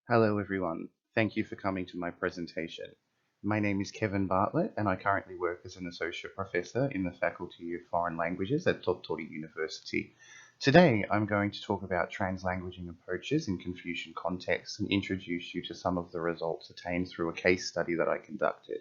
Hello everyone, thank you for coming to my presentation. My name is Kevin Bartlett and I currently work as an Associate Professor in the Faculty of Foreign Languages at Tottori University. Today I'm going to talk about translanguaging approaches in Confucian contexts and introduce you to some of the results attained through a case study that I conducted.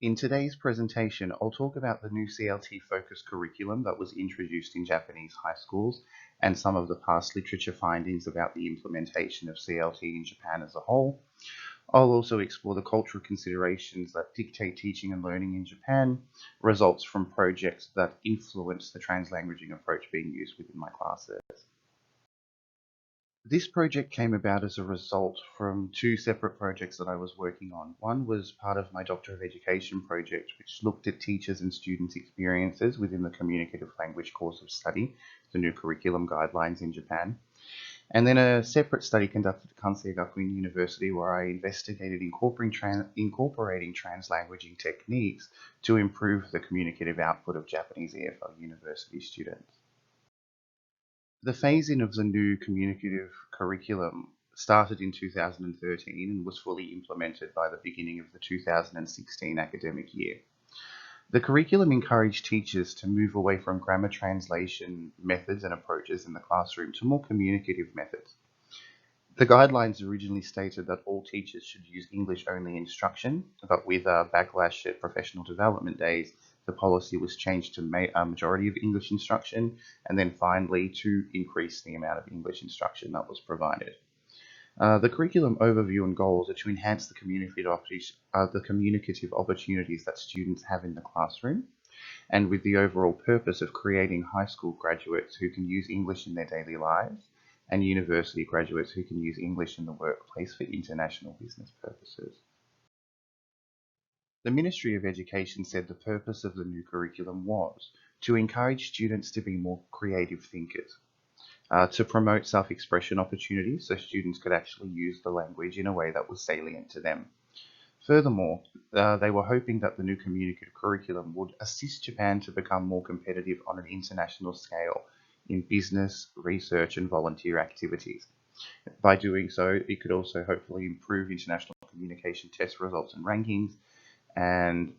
In today's presentation, I'll talk about the new CLT-focused curriculum that was introduced in Japanese high schools and some of the past literature findings about the implementation of CLT in Japan as a whole. I'll also explore the cultural considerations that dictate teaching and learning in Japan, results from projects that influence the translanguaging approach being used within my classes. This project came about as a result from two separate projects that I was working on. One was part of my Doctor of Education project, which looked at teachers and students' experiences within the communicative language course of study, the new curriculum guidelines in Japan. And then a separate study conducted at Kansei Gakuin University where I investigated incorporating translanguaging techniques to improve the communicative output of Japanese EFL university students. The phase-in of the new communicative curriculum started in 2013 and was fully implemented by the beginning of the 2016 academic year. The curriculum encouraged teachers to move away from grammar translation methods and approaches in the classroom to more communicative methods. The guidelines originally stated that all teachers should use English-only instruction, but with a backlash at professional development days, the policy was changed to a majority of English instruction, and then finally to increase the amount of English instruction that was provided. The curriculum overview and goals are to enhance the communicative opportunities that students have in the classroom, and with the overall purpose of creating high school graduates who can use English in their daily lives, and university graduates who can use English in the workplace for international business purposes. The Ministry of Education said the purpose of the new curriculum was to encourage students to be more creative thinkers, to promote self-expression opportunities so students could actually use the language in a way that was salient to them. Furthermore, they were hoping that the new communicative curriculum would assist Japan to become more competitive on an international scale in business, research, and volunteer activities. By doing so, it could also hopefully improve international communication test results and rankings. And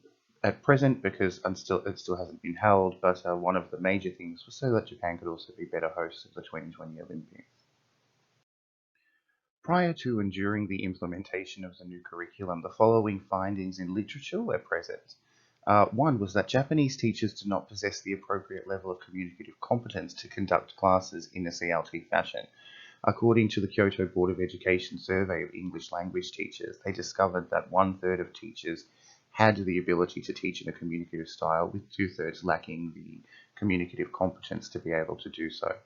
at present, because it still hasn't been held, but one of the major things was so that Japan could also be better hosts of the 2020 Olympics. Prior to and during the implementation of the new curriculum, the following findings in literature were present. One was that Japanese teachers do not possess the appropriate level of communicative competence to conduct classes in a CLT fashion. According to the Kyoto Board of Education survey of English language teachers, they discovered that 1/3 of teachers had the ability to teach in a communicative style, with 2/3 lacking the communicative competence to be able to do so.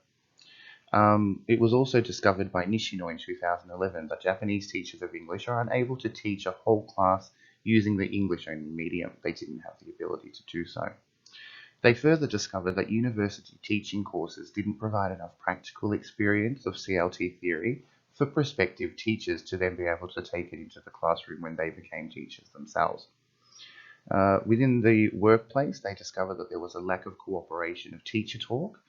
It was also discovered by Nishino in 2011 that Japanese teachers of English are unable to teach a whole class using the English-only medium. They didn't have the ability to do so. They further discovered that university teaching courses didn't provide enough practical experience of CLT theory for prospective teachers to then be able to take it into the classroom when they became teachers themselves. Within the workplace, they discovered that there was a lack of cooperation of teacher talk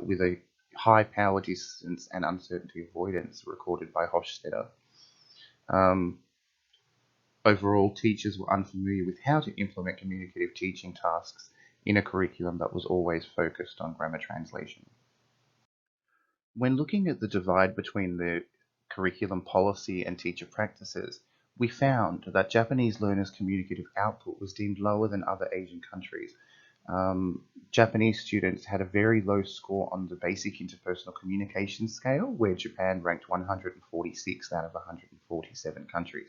with a high power distance and uncertainty avoidance recorded by Hofstadter. Overall, teachers were unfamiliar with how to implement communicative teaching tasks in a curriculum that was always focused on grammar translation. When looking at the divide between the curriculum policy and teacher practices, we found that Japanese learners' communicative output was deemed lower than other Asian countries. Japanese students had a very low score on the basic interpersonal communication scale, where Japan ranked 146th out of 147 countries.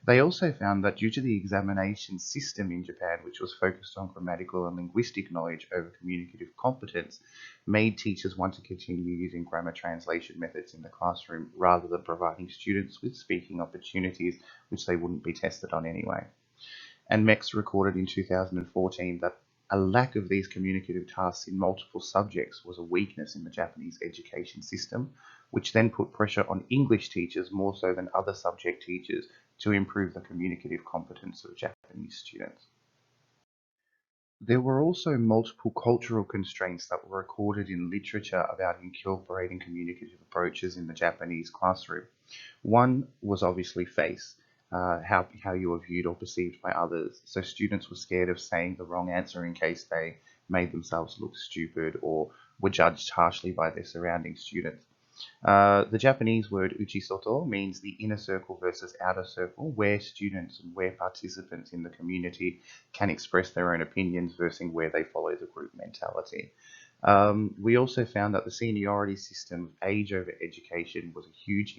They also found that due to the examination system in Japan, which was focused on grammatical and linguistic knowledge over communicative competence, made teachers want to continue using grammar translation methods in the classroom rather than providing students with speaking opportunities which they wouldn't be tested on anyway. And MEX recorded in 2014 that a lack of these communicative tasks in multiple subjects was a weakness in the Japanese education system, which then put pressure on English teachers more so than other subject teachers to improve the communicative competence of Japanese students. There were also multiple cultural constraints that were recorded in literature about incorporating communicative approaches in the Japanese classroom. One was obviously face, how you were viewed or perceived by others. So students were scared of saying the wrong answer in case they made themselves look stupid or were judged harshly by their surrounding students. The Japanese word uchisoto means the inner circle versus outer circle, where students and where participants in the community can express their own opinions versus where they follow the group mentality. We also found that the seniority system, age over education, was a huge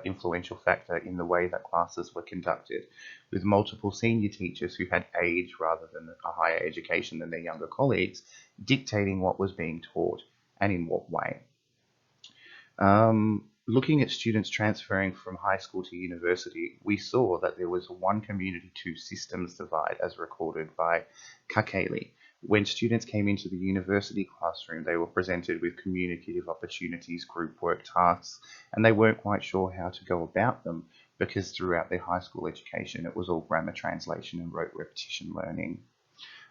influential factor in the way that classes were conducted, with multiple senior teachers who had age rather than a higher education than their younger colleagues dictating what was being taught and in what way. Looking at students transferring from high school to university, we saw that there was a one community, two systems divide as recorded by Kakeli. When students came into the university classroom, they were presented with communicative opportunities, group work tasks, and they weren't quite sure how to go about them because throughout their high school education, it was all grammar translation and rote repetition learning.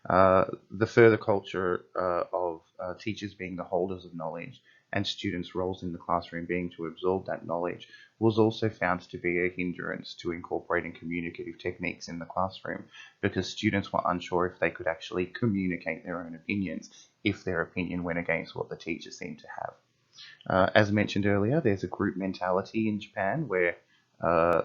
The further culture of teachers being the holders of knowledge and students' roles in the classroom being to absorb that knowledge was also found to be a hindrance to incorporating communicative techniques in the classroom because students were unsure if they could actually communicate their own opinions if their opinion went against what the teacher seemed to have. As mentioned earlier, there's a group mentality in Japan where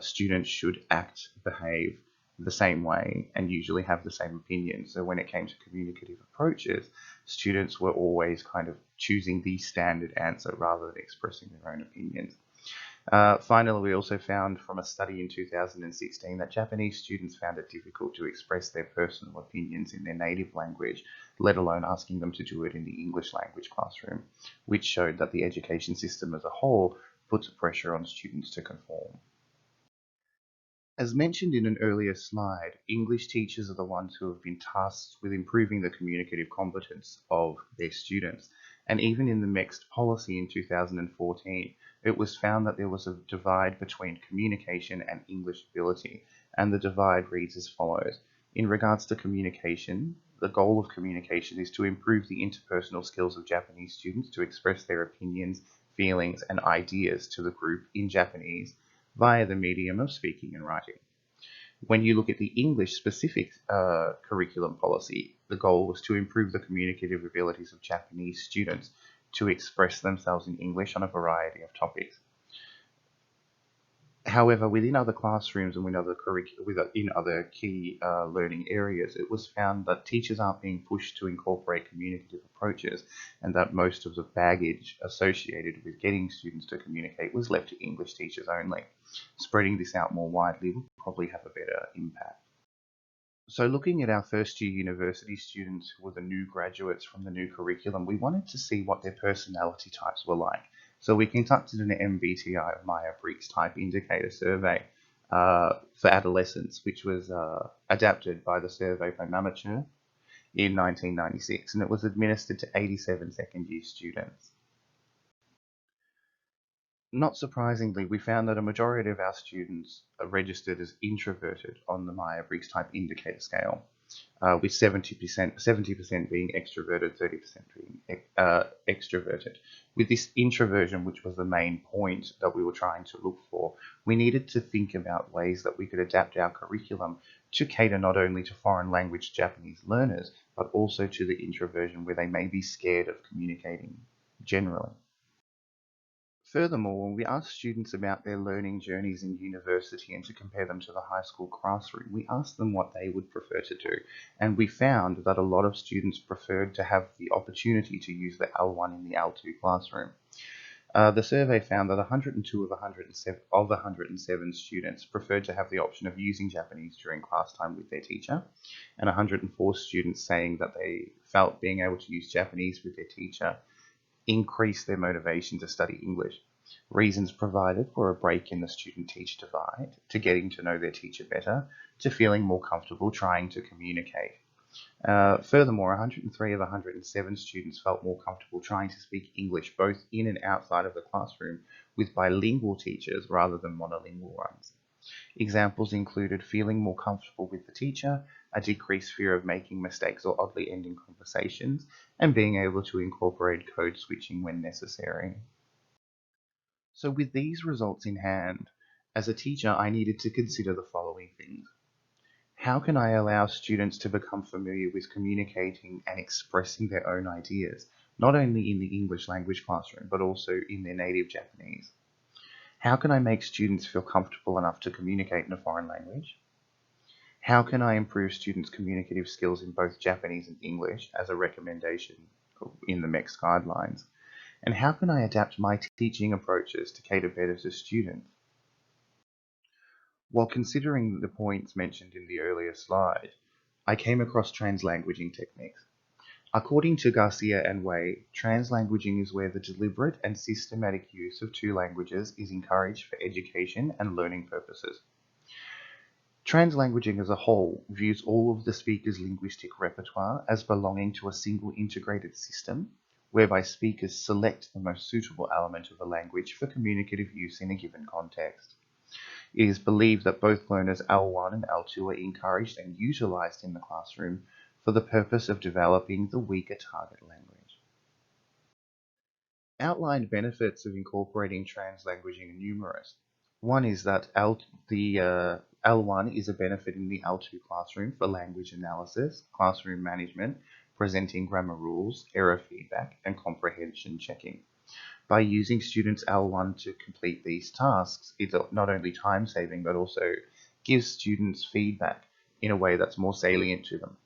students should act, behave the same way, and usually have the same opinion. So when it came to communicative approaches, students were always kind of choosing the standard answer rather than expressing their own opinions. Finally, we also found from a study in 2016 that Japanese students found it difficult to express their personal opinions in their native language, let alone asking them to do it in the English language classroom, which showed that the education system as a whole puts pressure on students to conform. As mentioned in an earlier slide, English teachers are the ones who have been tasked with improving the communicative competence of their students. And even in the mixed policy in 2014, it was found that there was a divide between communication and English ability. And the divide reads as follows. In regards to communication, the goal of communication is to improve the interpersonal skills of Japanese students to express their opinions, feelings, and ideas to the group in Japanese via the medium of speaking and writing. When you look at the English specific curriculum policy, the goal was to improve the communicative abilities of Japanese students to express themselves in English on a variety of topics. However, within other classrooms and within other key learning areas, it was found that teachers aren't being pushed to incorporate communicative approaches and that most of the baggage associated with getting students to communicate was left to English teachers only. Spreading this out more widely would probably have a better impact. So looking at our first year university students who were the new graduates from the new curriculum, we wanted to see what their personality types were like. So we conducted an MBTI, Myers-Briggs type indicator survey for adolescents, which was adapted by the survey by Namature in 1996, and it was administered to 87 second year students. Not surprisingly, we found that a majority of our students are registered as introverted on the Myers-Briggs type indicator scale, with 70% being extroverted, 30% being extroverted. With this introversion, which was the main point that we were trying to look for, we needed to think about ways that we could adapt our curriculum to cater not only to foreign language Japanese learners, but also to the introversion where they may be scared of communicating generally. Furthermore, when we asked students about their learning journeys in university and to compare them to the high school classroom, we asked them what they would prefer to do. And we found that a lot of students preferred to have the opportunity to use the L1 in the L2 classroom. The survey found that 102 of 107 students preferred to have the option of using Japanese during class time with their teacher, and 104 students saying that they felt being able to use Japanese with their teacher increase their motivation to study English. Reasons provided were a break in the student-teacher divide, to getting to know their teacher better, to feeling more comfortable trying to communicate. Furthermore, 103 of 107 students felt more comfortable trying to speak English both in and outside of the classroom with bilingual teachers rather than monolingual ones. Examples included feeling more comfortable with the teacher, a decreased fear of making mistakes or oddly ending conversations, and being able to incorporate code switching when necessary. So, with these results in hand, as a teacher, I needed to consider the following things. How can I allow students to become familiar with communicating and expressing their own ideas, not only in the English language classroom, but also in their native Japanese? How can I make students feel comfortable enough to communicate in a foreign language? How can I improve students' communicative skills in both Japanese and English as a recommendation in the MEX guidelines? And how can I adapt my teaching approaches to cater better to students? While considering the points mentioned in the earlier slide, I came across translanguaging techniques. According to Garcia and Wei, translanguaging is where the deliberate and systematic use of two languages is encouraged for education and learning purposes. Translanguaging as a whole views all of the speaker's linguistic repertoire as belonging to a single integrated system, whereby speakers select the most suitable element of the language for communicative use in a given context. It is believed that both learners L1 and L2 are encouraged and utilized in the classroom for the purpose of developing the weaker target language. Outlined benefits of incorporating translanguaging are numerous. One is that L1 is a benefit in the L2 classroom for language analysis, classroom management, presenting grammar rules, error feedback, and comprehension checking. By using students L1 to complete these tasks, it's not only time saving, but also gives students feedback in a way that's more salient to them.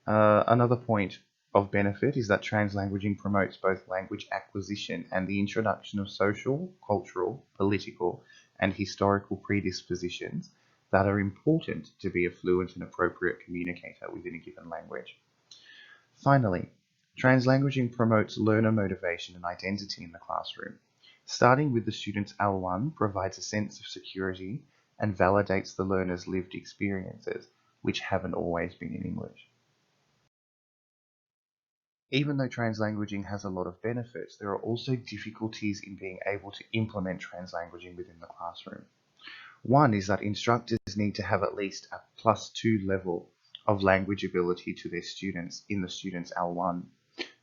Another point of benefit is that translanguaging promotes both language acquisition and the introduction of social, cultural, political, and historical predispositions that are important to be a fluent and appropriate communicator within a given language. Finally, translanguaging promotes learner motivation and identity in the classroom. Starting with the student's L1 provides a sense of security and validates the learner's lived experiences, which haven't always been in English. Even though translanguaging has a lot of benefits, there are also difficulties in being able to implement translanguaging within the classroom. One is that instructors need to have at least a +2 level of language ability to their students in the student's L1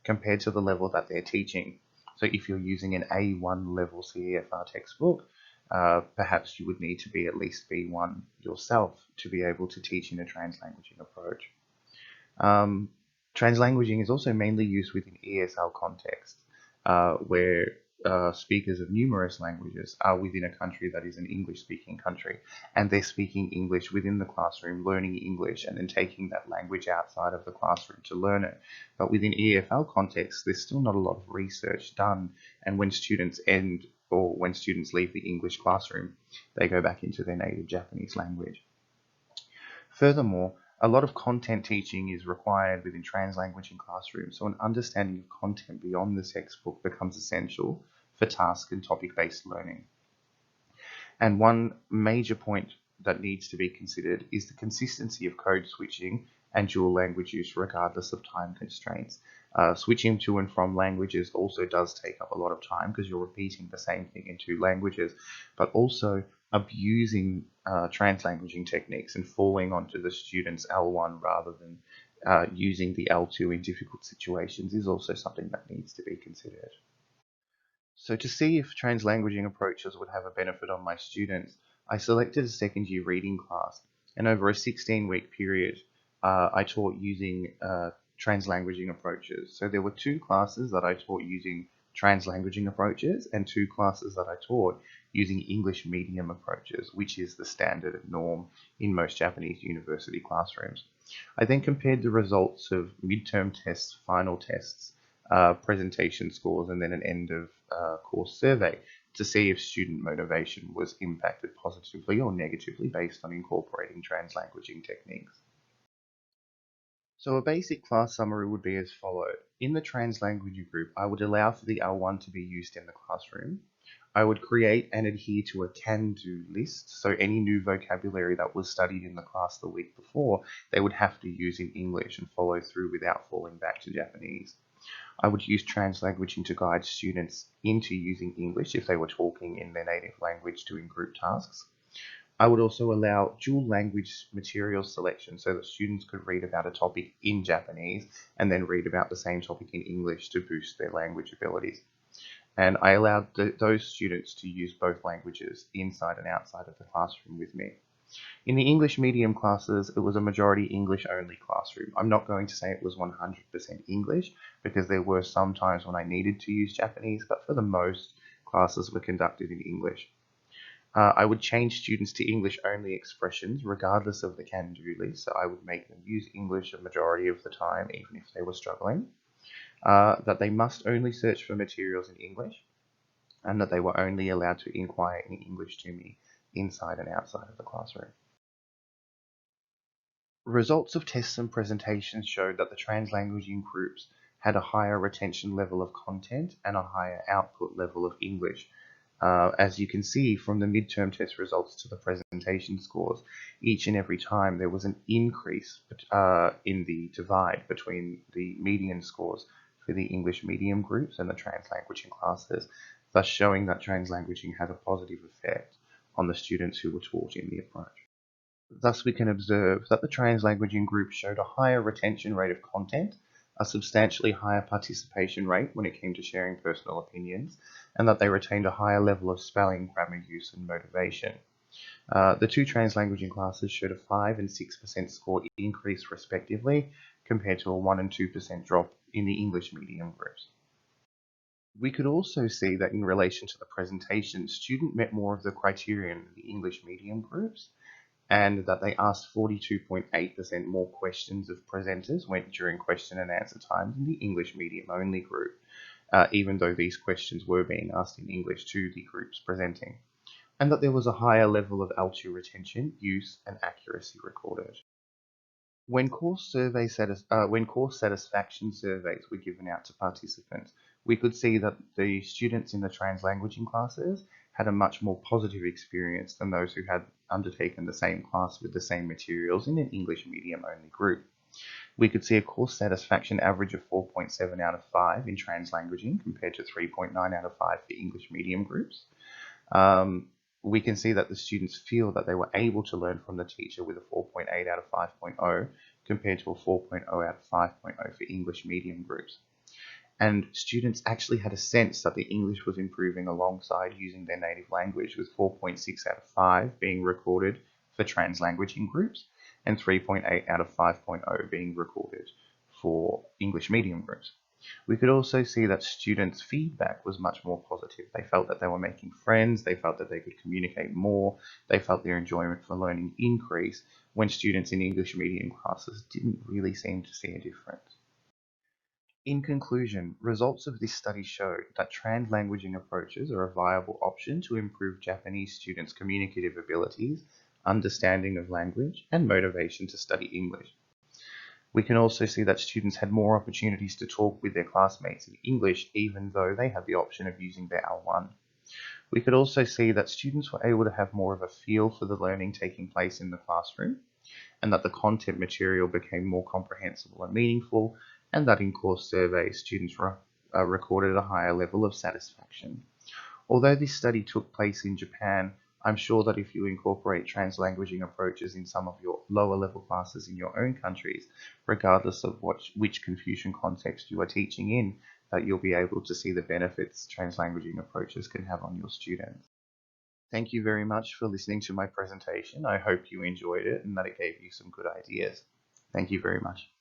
compared to the level that they're teaching. So if you're using an A1 level CEFR textbook, perhaps you would need to be at least B1 yourself to be able to teach in a translanguaging approach. Um, Translanguaging is also mainly used within ESL context, where speakers of numerous languages are within a country that is an English-speaking country, and they're speaking English within the classroom, learning English, and then taking that language outside of the classroom to learn it. But within EFL context, there's still not a lot of research done, and when students end or when students leave the English classroom, they go back into their native Japanese language. Furthermore, a lot of content teaching is required within translanguaging classrooms, so an understanding of content beyond the textbook becomes essential for task and topic-based learning. And one major point that needs to be considered is the consistency of code switching and dual language use regardless of time constraints. Switching to and from languages also does take up a lot of time because you're repeating the same thing in two languages, but also abusing translanguaging techniques and falling onto the student's L1 rather than using the L2 in difficult situations is also something that needs to be considered. So to see if translanguaging approaches would have a benefit on my students, I selected a second year reading class, and over a 16-week period, I taught using translanguaging approaches. So there were two classes that I taught using translanguaging approaches and two classes that I taught using English medium approaches, which is the standard norm in most Japanese university classrooms. I then compared the results of midterm tests, final tests, presentation scores, and then an end of course survey to see if student motivation was impacted positively or negatively based on incorporating translanguaging techniques. So a basic class summary would be as followed. In the translanguaging group, I would allow for the L1 to be used in the classroom. I would create and adhere to a can-do list, so any new vocabulary that was studied in the class the week before, they would have to use in English and follow through without falling back to Japanese. I would use translanguaging to guide students into using English if they were talking in their native language doing group tasks. I would also allow dual language material selection so that students could read about a topic in Japanese and then read about the same topic in English to boost their language abilities. And I allowed those students to use both languages inside and outside of the classroom with me. In the English medium classes, it was a majority English only classroom. I'm not going to say it was 100% English because there were some times when I needed to use Japanese, but for the most, classes were conducted in English. I would change students to English only expressions regardless of the can-do list, so I would make them use English a majority of the time, even if they were struggling. That they must only search for materials in English, and that they were only allowed to inquire in English to me inside and outside of the classroom. Results of tests and presentations showed that the translanguaging groups had a higher retention level of content and a higher output level of English. As you can see from the midterm test results to the presentation scores, each and every time there was an increase in the divide between the median scores for the English medium groups and the translanguaging classes, thus showing that translanguaging had a positive effect on the students who were taught in the approach. Thus, we can observe that the translanguaging group showed a higher retention rate of content, a substantially higher participation rate when it came to sharing personal opinions, and that they retained a higher level of spelling, grammar use, and motivation. The two translanguaging classes showed a 5 and 6% score increase respectively, compared to a 1 and 2% drop in the English medium groups. We could also see that in relation to the presentation, students met more of the criterion in the English medium groups, and that they asked 42.8% more questions of presenters went during question and answer times in the English medium only group, even though these questions were being asked in English to the groups presenting, and that there was a higher level of L2 retention, use, and accuracy recorded. When course satisfaction surveys were given out to participants, we could see that the students in the translanguaging classes had a much more positive experience than those who had undertaken the same class with the same materials in an English medium only group. We could see a course satisfaction average of 4.7 out of 5 in translanguaging compared to 3.9 out of 5 for English medium groups. We can see that the students feel that they were able to learn from the teacher with a 4.8 out of 5.0 compared to a 4.0 out of 5.0 for English medium groups. And students actually had a sense that the English was improving alongside using their native language, with 4.6 out of 5 being recorded for translanguaging groups and 3.8 out of 5.0 being recorded for English medium groups. We could also see that students' feedback was much more positive. They felt that they were making friends, they felt that they could communicate more, they felt their enjoyment for learning increase, when students in English medium classes didn't really seem to see a difference. In conclusion, results of this study showed that translanguaging approaches are a viable option to improve Japanese students' communicative abilities, understanding of language, and motivation to study English. We can also see that students had more opportunities to talk with their classmates in English, even though they had the option of using their L1. We could also see that students were able to have more of a feel for the learning taking place in the classroom, and that the content material became more comprehensible and meaningful, and that in course surveys, students recorded a higher level of satisfaction. Although this study took place in Japan, I'm sure that if you incorporate translanguaging approaches in some of your lower level classes in your own countries, regardless of which Confucian context you are teaching in, that you'll be able to see the benefits translanguaging approaches can have on your students. Thank you very much for listening to my presentation. I hope you enjoyed it and that it gave you some good ideas. Thank you very much.